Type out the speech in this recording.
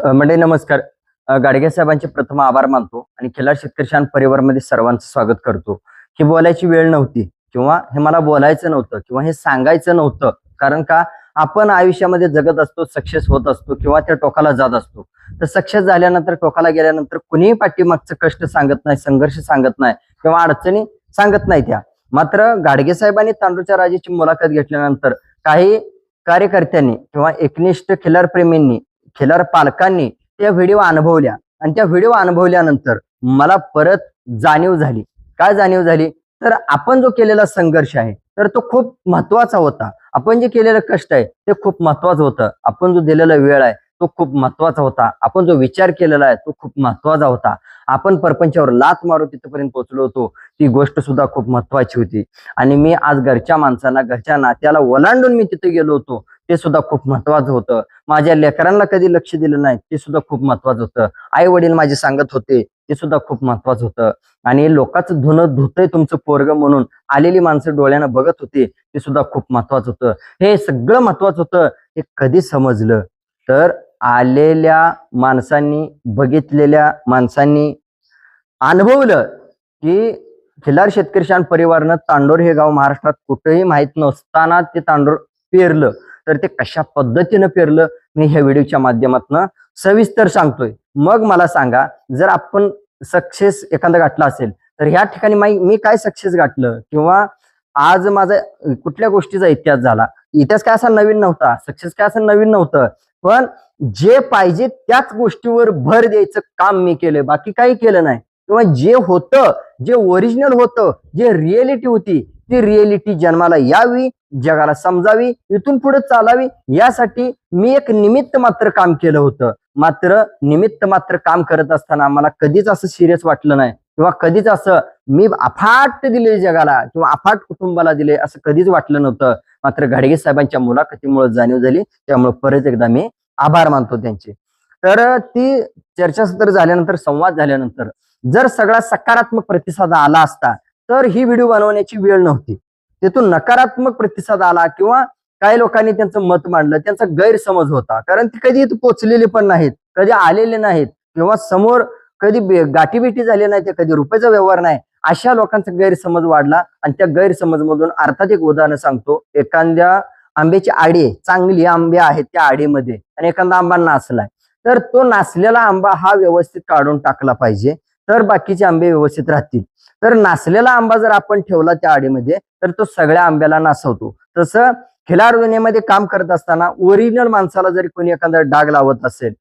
मंडळी नमस्कार. गाडगे साहेबांचे प्रथम आभार मानतो आणि खिलार शेतकरी शान परिवारमध्ये सर्वांचं स्वागत करतो. ही बोलायची वेळ नव्हती किंवा हे मला बोलायचं नव्हतं किंवा हे सांगायचं नव्हतं. कारण का आपण आयुष्यामध्ये जगत असतो, सक्सेस होत असतो किंवा त्या टोकाला जात असतो. तर सक्सेस झाल्यानंतर टोकाला गेल्यानंतर कुणीही पाठीमागचं कष्ट सांगत नाही, संघर्ष सांगत नाही किंवा अडचणी सांगत नाही. त्या मात्र गाडगे साहेबांनी तांडूच्या राजाची मुलाखत घेतल्यानंतर काही कार्यकर्त्यांनी किंवा एकनिष्ठ खिलार प्रेमींनी, खिलार पालकांनी त्या व्हिडिओ अनुभवल्या आणि त्या व्हिडिओ अनुभवल्यानंतर मला परत जाणीव झाली. काय जाणीव झाली? तर आपण जो केलेला संघर्ष आहे तर तो खूप महत्वाचा होता. आपण जे केलेलं कष्ट आहे ते खूप महत्वाचं होतं. आपण जो दिलेला वेळ आहे तो खूप महत्वाचा होता. आपण जो विचार केलेला आहे तो खूप महत्वाचा होता. आपण परपंचावर लात मारून तिथपर्यंत पोहोचलो होतो, ती गोष्ट सुद्धा खूप महत्वाची होती. आणि मी आज घरच्या माणसांना, घरच्या नात्याला ओलांडून मी तिथे गेलो होतो, ते सुद्धा खूप महत्वाचं होतं. माझ्या लेकरांना कधी लक्ष दिलं नाही, ते सुद्धा खूप महत्वाचं होतं. आई वडील माझे सांगत होते, ते सुद्धा खूप महत्वाचं होतं. आणि लोकांचं धुणं धुतंय तुमचं पोरग म्हणून आलेली माणसं डोळ्यानं बघत होते, ते सुद्धा खूप महत्वाचं होतं. हे सगळं महत्वाचं होतं. हे कधी समजलं? तर आलेल्या माणसांनी, बघितलेल्या माणसांनी अनुभवलं की खिलार शेतकरी शान परिवारनं तांडोर हे गाव महाराष्ट्रात कुठेही माहीत नसताना ते तांडोर पेरलं. तर ते कशा पद्धतीनं पेरलं मी ह्या व्हिडिओच्या माध्यमातून सविस्तर सांगतोय. मग मला सांगा, जर आपण सक्सेस एखादा गाठला असेल तर ह्या ठिकाणी मी काय सक्सेस गाठलं किंवा आज माझा कुठल्या गोष्टीचा इतिहास झाला. इतिहास काय असा नवीन नव्हता, सक्सेस काय असं नवीन नव्हतं. पण जे पाहिजे त्याच गोष्टीवर भर द्यायचं काम मी केलं, बाकी काही केलं नाही. किंवा जे होतं, जे ओरिजिनल होतं, जे रिएलिटी होती, ती रिएलिटी जन्माला यावी, जगाला समजावी, इथून पुढे चालावी, यासाठी मी एक निमित्त मात्र काम केलं होतं. मात्र निमित्त मात्र काम करत असताना मला कधीच असं सिरियस वाटलं नाही किंवा कधीच असं मी अफाट दिले जगाला किंवा अफाट कुटुंबाला दिले असं कधीच वाटलं नव्हतं. मात्र गाडगे साहेबांच्या मुलाखतीमुळे जाणीव झाली. त्यामुळे परत एकदा मी आभार मानतो त्यांचे. तर ती चर्चासत्र झाल्यानंतर, संवाद झाल्यानंतर जर सगळा सकारात्मक प्रतिसाद आला असता तर ही व्हिडिओ बनवण्याची वेळ नव्हती. तिथून नकारात्मक प्रतिसाद आला किंवा काही लोकांनी त्यांचं मत मांडलं, त्यांचा गैरसमज होता. कारण ती कधी इथं पोचलेले पण नाहीत, कधी आलेले नाहीत किंवा समोर कधी गाठीभेटी झाली नाही, कधी रुपयाचा व्यवहार नाही. अशा लोकांचा गैरसमज वाढला आणि त्या गैरसमजमधून अर्थात एक उदाहरण सांगतो. एखाद्या आंब्याची आडी आहे, चांगली आंबे आहेत त्या आडीमध्ये, आणि एखादा आंबा नासलाय, तर तो नासलेला आंबा हा व्यवस्थित काढून टाकला पाहिजे, तर बाकीचे आंबे व्यवस्थित राहतील. तर नासलेला आंबा जर आपण ठेवला त्या आडीमध्ये तर तो सगळ्या आंब्याला नासवतो. तसं खिलार दुनियेमध्ये काम करत असताना ओरिजिनल माणसाला जरी कोणी एखादा डाग लावत असेल